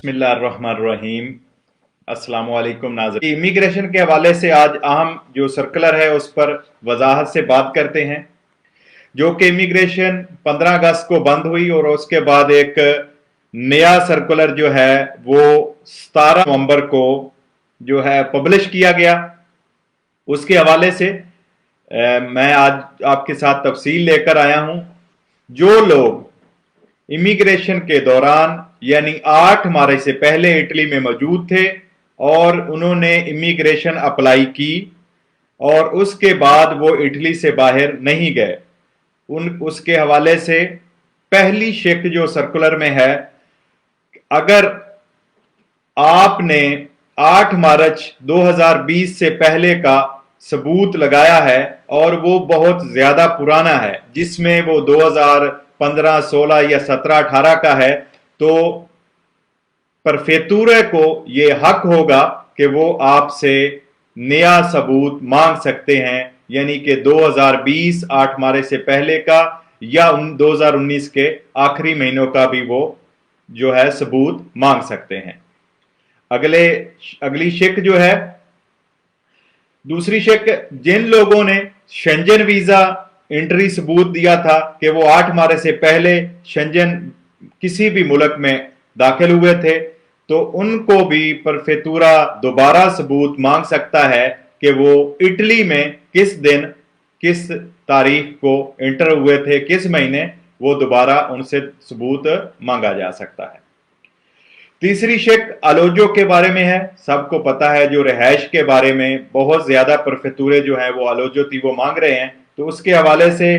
बिस्मिल्लाहिर्रहमानिर्रहीम। अस्सलाम वालेकुम नाज़रीन। इमिग्रेशन के हवाले से आज अहम जो सर्कुलर है उस पर वजाहत से बात करते हैं, जो कि इमिग्रेशन 15 अगस्त को बंद हुई और उसके बाद एक नया सर्कुलर जो है वो 17 नवंबर को जो है पब्लिश किया गया। उसके हवाले से मैं आज आपके साथ तफसील लेकर आया हूं। जो लोग इमिग्रेशन के दौरान यानी 8 मार्च से पहले इटली में मौजूद थे और उन्होंने इमिग्रेशन अप्लाई की और उसके बाद वो इटली से बाहर नहीं गए, उसके हवाले से पहली शिक जो सर्कुलर में है, अगर आपने 8 मार्च 2020 से पहले का सबूत लगाया है और वो बहुत ज्यादा पुराना है, जिसमें वो 2015, 16 या 17, 18 का है, तो परफेतूरे को ये हक होगा कि वो आपसे नया सबूत मांग सकते हैं, यानी कि 2020 8 मार्च से पहले का या 2019 के आखिरी महीनों का भी वो जो है सबूत मांग सकते हैं। अगली शिक जो है, दूसरी शिक, जिन लोगों ने शेंजन वीजा एंट्री सबूत दिया था कि वो 8 मार्च से पहले शेंजन किसी भी मुल्क में दाखिल हुए थे, तो उनको भी परफेतूरा दोबारा सबूत मांग सकता है कि वो इटली में किस दिन किस तारीख को एंटर हुए थे, किस महीने, वो दोबारा उनसे सबूत मांगा जा सकता है। तीसरी शिक अलोजो के बारे में है। सबको पता है जो रिहाइश के बारे में बहुत ज्यादा परफेतूरे जो है वो अलोजो थी वो मांग रहे हैं, तो उसके हवाले से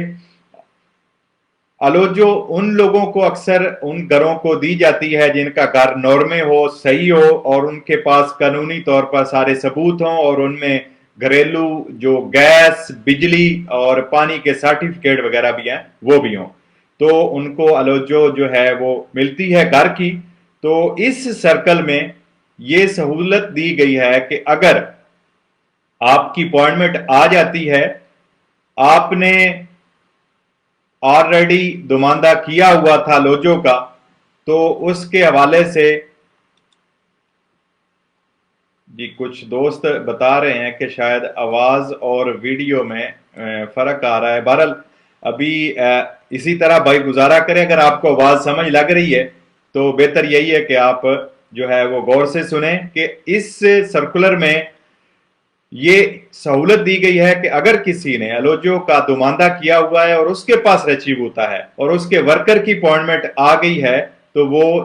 अलोजो उन लोगों को अक्सर उन घरों को दी जाती है जिनका घर नॉर्मे हो, सही हो और उनके पास कानूनी तौर पर सारे सबूत हों और उनमें घरेलू जो गैस, बिजली और पानी के सर्टिफिकेट वगैरह भी हैं वो भी हों, तो उनको अलोजो जो है वो मिलती है घर की। तो इस सर्कल में ये सहूलत दी गई है कि अगर आपकी अपॉइंटमेंट आ जाती है, आपने ऑलरेडी दुमानदा किया हुआ था लोजो का, तो उसके हवाले से जी कुछ दोस्त बता रहे हैं कि शायद आवाज और वीडियो में फर्क आ रहा है। बहरहाल अभी इसी तरह भाई गुजारा करें। अगर आपको आवाज समझ लग रही है तो बेहतर यही है कि आप जो है वो गौर से सुने कि इस सर्कुलर में ये सहूलत दी गई है कि अगर किसी ने अलोजो का दुमानदा किया हुआ है और उसके पास रचीबूता है और उसके वर्कर की अपॉइंटमेंट आ गई है, तो वो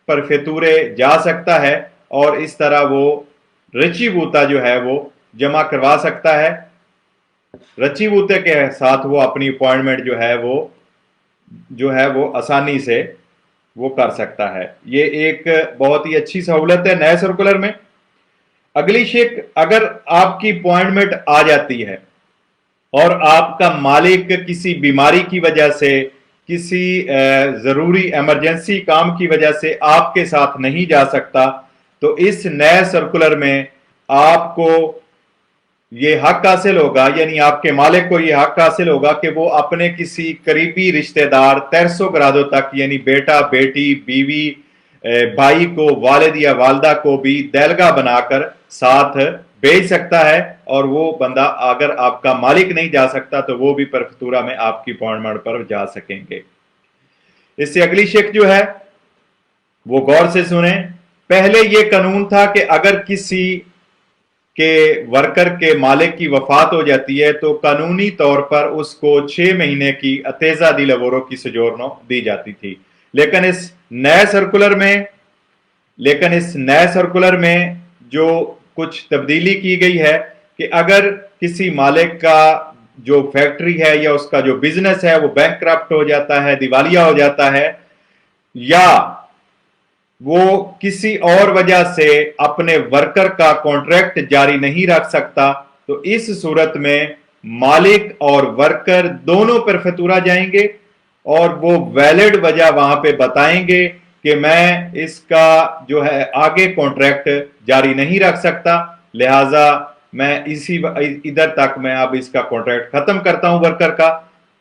परफेतूरे जा सकता है और इस तरह वो रचीबूता जो है वो जमा करवा सकता है। रचीबूते के साथ वो अपनी अपॉइंटमेंट जो है वो आसानी से वो कर सकता है। ये एक बहुत ही अच्छी सहूलत है नए सर्कुलर में। अगली शिक, अगर आपकी अपॉइंटमेंट आ जाती है और आपका मालिक किसी बीमारी की वजह से, किसी जरूरी इमरजेंसी काम की वजह से आपके साथ नहीं जा सकता, तो इस नए सर्कुलर में आपको ये हक हासिल होगा, यानी आपके मालिक को ये हक हासिल होगा कि वो अपने किसी करीबी रिश्तेदार 300 ग्रादों तक, यानी बेटा, बेटी, बीवी, भाई को, वालिद या वालदा को भी देलगा बनाकर साथ भेज सकता है, और वो बंदा अगर आपका मालिक नहीं जा सकता तो वो भी परफेतूरा में आपकी अपॉइंटमेंट पर जा सकेंगे। इससे अगली शिक जो है वो गौर से सुने। पहले ये कानून था कि अगर किसी के वर्कर के मालिक की वफात हो जाती है तो कानूनी तौर पर उसको 6 महीने की अतेजा दी लवोरो की सजोरनो दी जाती थी। लेकिन इस नए सर्कुलर में जो कुछ तब्दीली की गई है कि अगर किसी मालिक का जो फैक्ट्री है या उसका जो बिजनेस है वो बैंकक्रप्ट हो जाता है, दिवालिया हो जाता है, या वो किसी और वजह से अपने वर्कर का कॉन्ट्रैक्ट जारी नहीं रख सकता, तो इस सूरत में मालिक और वर्कर दोनों परफेतूरा जाएंगे और वो वैलिड वजह वहां पे बताएंगे कि मैं इसका जो है आगे कॉन्ट्रैक्ट जारी नहीं रख सकता, लिहाजा मैं इधर तक मैं अब इसका कॉन्ट्रैक्ट खत्म करता हूं वर्कर का।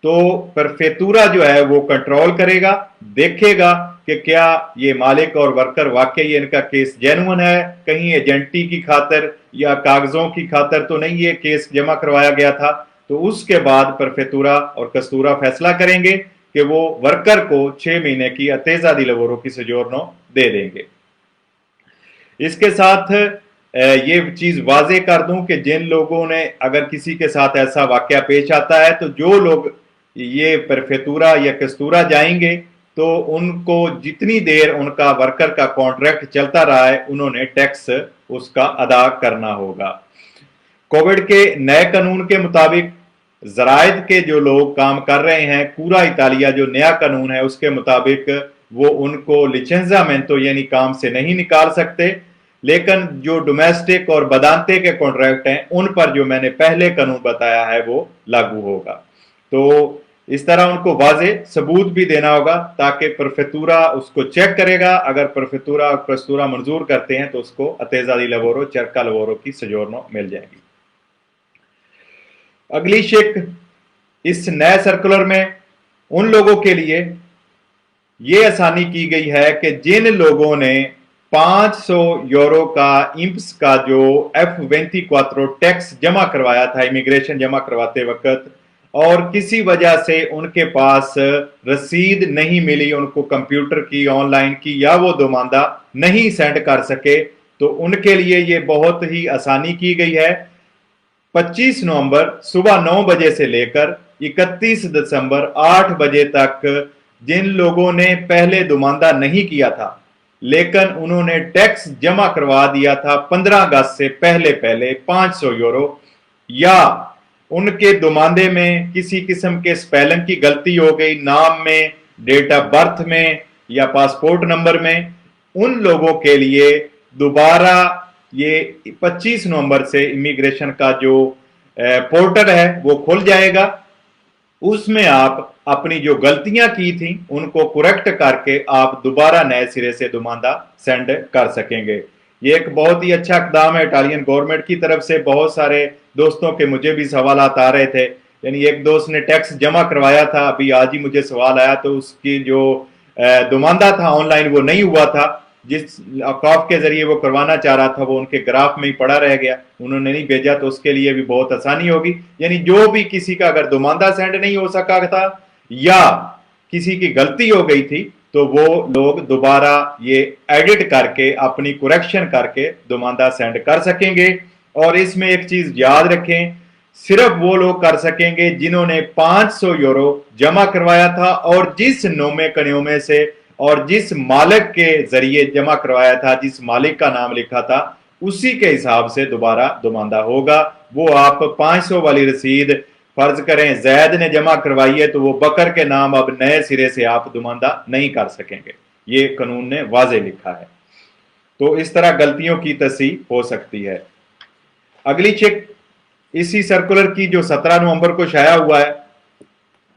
तो परफेतूरा जो है वो कंट्रोल करेगा, देखेगा کہ کیا یہ مالک اور ورکر واقعی ان کا کیس جینون ہے, کہیں ایجنٹی کی خاطر یا کاغذوں کی خاطر تو نہیں یہ کیس جمع کروایا گیا تھا. تو اس کے بعد پرفیتورا اور قصتورا فیصلہ کریں گے کہ وہ ورکر کو 6 مہینے کی attesa di lavoro کی سجورنو دے دیں گے. اس کے ساتھ یہ چیز واضح کر دوں کہ جن لوگوں نے اگر کسی کے ساتھ ایسا واقعہ پیش آتا ہے تو جو لوگ یہ پرفیتورا یا قصتورا جائیں گے تو ان کو جتنی دیر ان کا ورکر کا کانٹریکٹ چلتا رہا ہے انہوں نے ٹیکس اس کا ادا کرنا ہوگا. کووڈ کے نئے قانون کے مطابق زرائد کے جو لوگ کام کر رہے ہیں کورا اٹالیا جو نیا قانون ہے اس کے مطابق وہ ان کو لچنزامنتو یعنی کام سے نہیں نکال سکتے, لیکن جو ڈومیسٹک اور بدانتے کے کانٹریکٹ ہیں ان پر جو میں نے پہلے قانون بتایا ہے وہ لاگو ہوگا. تو اس طرح ان کو واضح ثبوت بھی دینا ہوگا تاکہ پرفیتورا اس کو چیک کرے گا, اگر پرفیتورا اور قصتورا منظور کرتے ہیں تو اس کو attesa di lavoro چرکا لوورو کی سجورنو مل جائے گی. اگلی شک اس نئے سرکولر میں ان لوگوں کے لیے یہ آسانی کی گئی ہے کہ جن لوگوں نے 500 یورو کا امپس کا جو F24 ٹیکس جمع کروایا تھا امیگریشن جمع کرواتے وقت اور کسی وجہ سے ان کے پاس رسید نہیں ملی ان کو کمپیوٹر کی آن لائن کی یا وہ دوماندہ نہیں سینڈ کر سکے تو ان کے لیے یہ بہت ہی آسانی کی گئی ہے. 25 نومبر صبح 9 بجے سے لے کر 31 دسمبر 8 بجے تک جن لوگوں نے پہلے دوماندہ نہیں کیا تھا لیکن انہوں نے ٹیکس جمع کروا دیا تھا 15 اگست سے پہلے 500 یورو یا ان کے دوماندے میں کسی قسم کے سپیلنگ کی غلطی ہو گئی نام میں, ڈیٹ آف برتھ میں یا پاسپورٹ نمبر میں, ان لوگوں کے لیے دوبارہ یہ 25 نومبر سے امیگریشن کا جو پورٹل ہے وہ کھل جائے گا. اس میں آپ اپنی جو غلطیاں کی تھیں ان کو کریکٹ کر کے آپ دوبارہ نئے سرے سے دوماندہ سینڈ کر سکیں گے. یہ ایک بہت ہی اچھا اقدام ہے اٹالین گورنمنٹ کی طرف سے. بہت سارے دوستوں کے مجھے بھی سوالات آ رہے تھے, یعنی ایک دوست نے ٹیکس جمع کروایا تھا ابھی آج ہی مجھے سوال آیا تو اس کی جو دوماندہ تھا آن لائن وہ نہیں ہوا تھا, جس اوقاف کے ذریعے وہ کروانا چاہ رہا تھا وہ ان کے گراف میں ہی پڑا رہ گیا, انہوں نے نہیں بھیجا, تو اس کے لیے بھی بہت آسانی ہوگی. یعنی جو بھی کسی کا اگر دوماندہ سینڈ نہیں ہو سکا تھا یا کسی کی غلطی ہو گئی تھی تو وہ لوگ دوبارہ یہ ایڈٹ کر کے اپنی کریکشن کر کے دوماندہ سینڈ کر سکیں گے. اور اس میں ایک چیز یاد رکھیں, صرف وہ لوگ کر سکیں گے جنہوں نے 500 یورو جمع کروایا تھا اور جس نومے کنیومے سے اور جس مالک کے ذریعے جمع کروایا تھا, جس مالک کا نام لکھا تھا اسی کے حساب سے دوبارہ دوماندہ ہوگا. وہ آپ 500 والی رسید فرض کریں زید نے جمع کروائی ہے تو وہ بکر کے نام اب نئے سرے سے آپ دوماندہ نہیں کر سکیں گے, یہ قانون نے واضح لکھا ہے. تو اس طرح غلطیوں کی تصحیح ہو سکتی ہے. اگلی چیک اسی سرکولر کی جو 17 نومبر کو شائع ہوا ہے,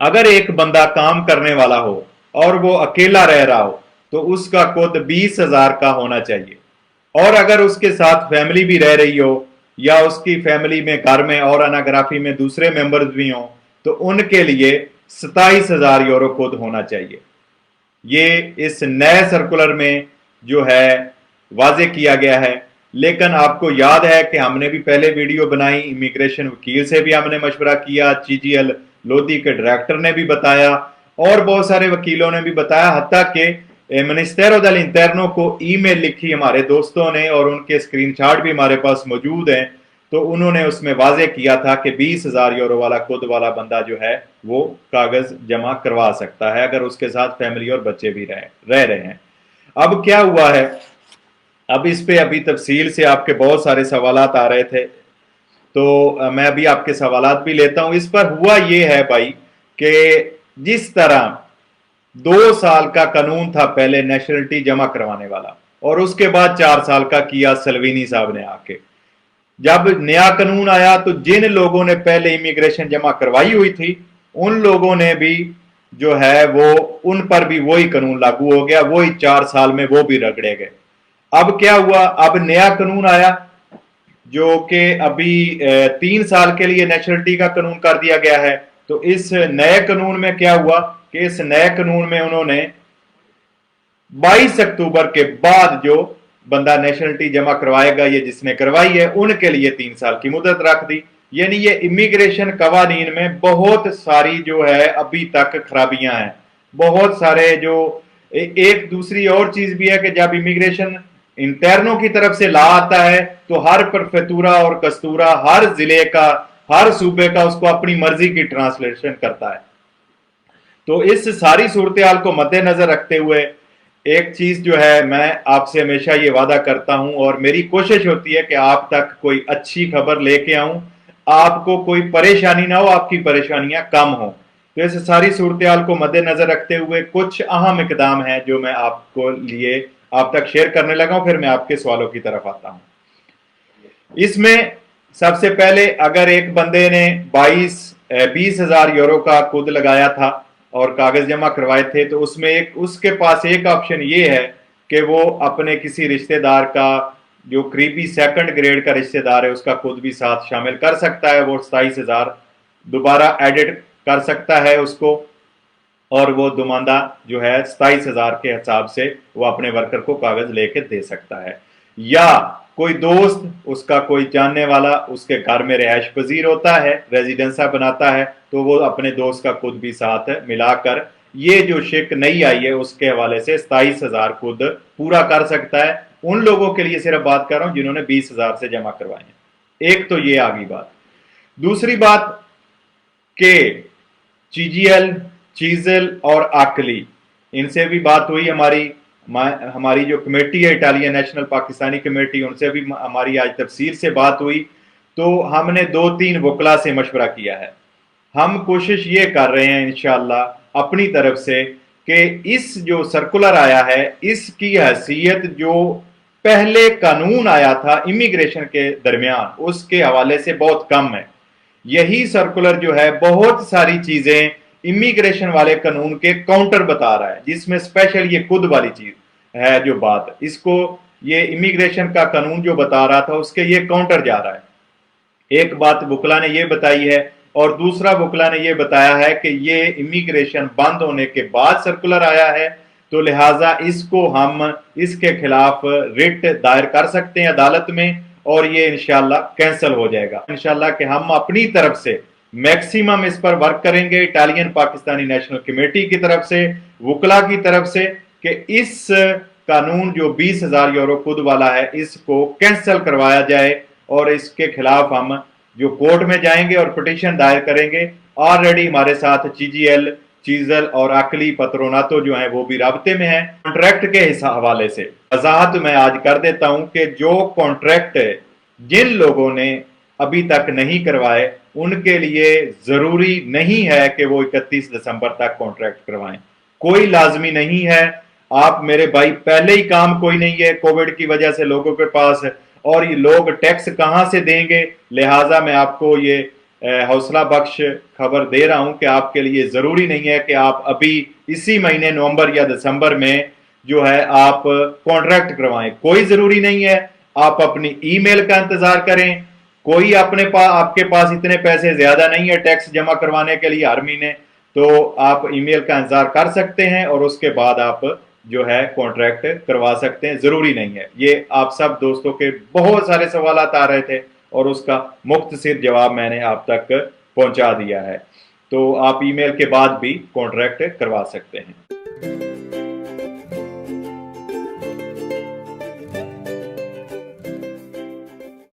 اگر ایک بندہ کام کرنے والا ہو اور وہ اکیلا رہ رہا ہو تو اس کا کود 20,000 کا ہونا چاہیے, اور اگر اس کے ساتھ فیملی بھی رہ رہی ہو یا اس کی فیملی میں گھر میں اور اناگرافی میں دوسرے ممبرز بھی ہوں تو ان کے لیے 27,000 یورو کود ہونا چاہیے. یہ اس نئے سرکولر میں جو ہے واضح کیا گیا ہے. لیکن آپ کو یاد ہے کہ ہم نے بھی پہلے ویڈیو بنائی, امیگریشن وکیل سے بھی ہم نے مشورہ کیا, CGL لودھی کے ڈائریکٹر نے بھی بتایا اور بہت سارے وکیلوں نے بھی بتایا, حتیٰ کہ منسٹیرو دل انٹرنو کو ای میل لکھی ہمارے دوستوں نے اور ان کے اسکرین شاٹ بھی ہمارے پاس موجود ہیں. تو انہوں نے اس میں واضح کیا تھا کہ 20,000 یورو والا کود والا بندہ جو ہے وہ کاغذ جمع کروا سکتا ہے اگر اس کے ساتھ فیملی اور بچے بھی رہ رہے ہیں. اب کیا ہوا ہے, اب اس پہ ابھی تفصیل سے آپ کے بہت سارے سوالات آ رہے تھے تو میں ابھی آپ کے سوالات بھی لیتا ہوں. اس پر ہوا یہ ہے بھائی کہ جس طرح 2 سال کا قانون تھا پہلے نیشنلٹی جمع کروانے والا اور اس کے بعد 4 سال کا کیا سلوینی صاحب نے آ کے, جب نیا قانون آیا تو جن لوگوں نے پہلے امیگریشن جمع کروائی ہوئی تھی ان لوگوں نے بھی جو ہے وہ ان پر بھی وہی قانون لاگو ہو گیا, وہی 4 سال میں وہ بھی رگڑے گئے. اب کیا ہوا, اب نیا قانون آیا جو کہ ابھی 3 سال کے لیے نیشنلٹی کا قانون کر دیا گیا ہے. تو اس نئے قانون میں کیا ہوا کہ اس نئے قانون میں انہوں نے 22 अक्टूबर के बाद जो बंदा नेशनलिटी जमा करवाएगा, ये जिसने करवाई है, उनके लिए 3 साल की मुदत रख दी। यानी ये इमिग्रेशन कवानीन में बहुत सारी जो है अभी तक खराबियां हैं, बहुत सारे जो एक दूसरी और चीज भी है कि जब इमिग्रेशन इंटर्नों की तरफ से ला आता है तो हर परफेक्टूरा और कस्तूरा हर जिले का, हर सूबे का उसको अपनी मर्जी की ट्रांसलेशन करता है। तो इस सारी सूरत हाल को मद्देनजर रखते हुए एक चीज जो है, मैं आपसे हमेशा ये वादा करता हूं और मेरी कोशिश होती है कि आप तक कोई अच्छी खबर लेके आऊं, आपको कोई परेशानी ना हो, आपकी परेशानियां कम हो। तो इस सारी सूरत हाल को मद्देनजर रखते हुए कुछ अहम इकदाम है जो मैं आपको लिए आप तक शेयर करने लगा हूं, फिर मैं आपके सवालों की तरफ आता हूं। इसमें सबसे पहले अगर एक बंदे ने 20,000 यूरो का खुद लगाया था और कागज जमा करवाए थे, तो उसमें एक उसके पास एक ऑप्शन ये है कि वो अपने किसी रिश्तेदार का, जो करीबी सेकंड ग्रेड का रिश्तेदार है, उसका खुद भी साथ शामिल कर सकता है। वो 27,000 दोबारा एडिट कर सकता है उसको, और वो दुमानदा जो है 27,000 के हिसाब से वो अपने वर्कर को कागज लेके दे सकता है। या कोई दोस्त, उसका कोई जानने वाला उसके घर में रिहायश पजीर होता है, रेजिडेंसा बनाता है, तो वो अपने दोस्त का खुद भी साथ मिलाकर ये जो शिक नई आई है उसके हवाले से 27,000 खुद पूरा कर सकता है। उन लोगों के लिए सिर्फ बात कर रहा हूं जिन्होंने 20,000 से जमा करवाए हैं। एक तो ये आ गई बात। दूसरी बात के चीजीएल, चीजल और आकली, इनसे भी बात हुई हमारी जो कमेटी है इटालियन नेशनल पाकिस्तानी कमेटी, उनसे भी हमारी आज तफसील से बात हुई। तो हमने 2-3 वकला से मशवरा किया है। हम कोशिश ये कर रहे हैं इंशाअल्लाह अपनी तरफ से कि इस जो सर्कुलर आया है इसकी हैसियत जो पहले कानून आया था इमिग्रेशन के दरमियान उसके हवाले से बहुत कम है। यही सर्कुलर जो है बहुत सारी चीजें इमिग्रेशन वाले कानून के काउंटर बता रहा है, जिसमें स्पेशल ये खुद वाली चीज है जो बात, इसको ये इमिग्रेशन का कानून जो बता रहा था उसके ये काउंटर जा रहा है। एक बात वकला ने ये बताई है और दूसरा वकला ने ये बताया है कि ये इमिग्रेशन बंद होने के बाद सर्कुलर आया है, तो लिहाजा इसको हम इसके खिलाफ रिट दायर कर सकते हैं अदालत में और ये इंशाल्लाह कैंसिल हो जाएगा। इंशाल्लाह कि हम अपनी तरफ से मैक्सिमम इस पर वर्क करेंगे इटालियन पाकिस्तानी नेशनल कमेटी की तरफ से, वकला की तरफ से, कि इस कानून जो 20,000 यूरो खुद वाला है इसको कैंसिल करवाया जाए और इसके खिलाफ हम जो कोर्ट में जाएंगे और पिटीशन दायर करेंगे। ऑलरेडी हमारे साथ चीजीएल, चीजल और अकली पत्रोनातो जो है वो भी राब्ते में है। कॉन्ट्रैक्ट के हवाले से वजाहत मैं आज कर देता हूं कि जो कॉन्ट्रैक्ट जिन लोगों ने अभी तक नहीं करवाए उनके लिए जरूरी नहीं है कि वो 31 दिसंबर तक कॉन्ट्रैक्ट करवाएं, कोई लाजमी नहीं है। आप मेरे भाई, पहले ही काम कोई नहीं है कोविड की वजह से लोगों के पास, और ये लोग टैक्स कहां से देंगे, लिहाजा मैं आपको ये हौसला बख्श खबर दे रहा हूं कि आपके लिए जरूरी नहीं है कि आप अभी इसी महीने नवंबर या दिसंबर में जो है आप कॉन्ट्रैक्ट करवाएं, कोई जरूरी नहीं है। आप अपनी ईमेल का इंतजार करें, कोई आपके पास इतने पैसे ज्यादा नहीं है टैक्स जमा करवाने के लिए हर महीने, तो आप ईमेल का इंतजार कर सकते हैं और उसके बाद आप जो है कॉन्ट्रैक्ट करवा सकते हैं, जरूरी नहीं है। ये आप सब दोस्तों के बहुत सारे सवाल आ रहे थे और उसका मुख्तसर जवाब मैंने आप तक पहुंचा दिया है। तो आप ईमेल के बाद भी कॉन्ट्रैक्ट करवा सकते हैं।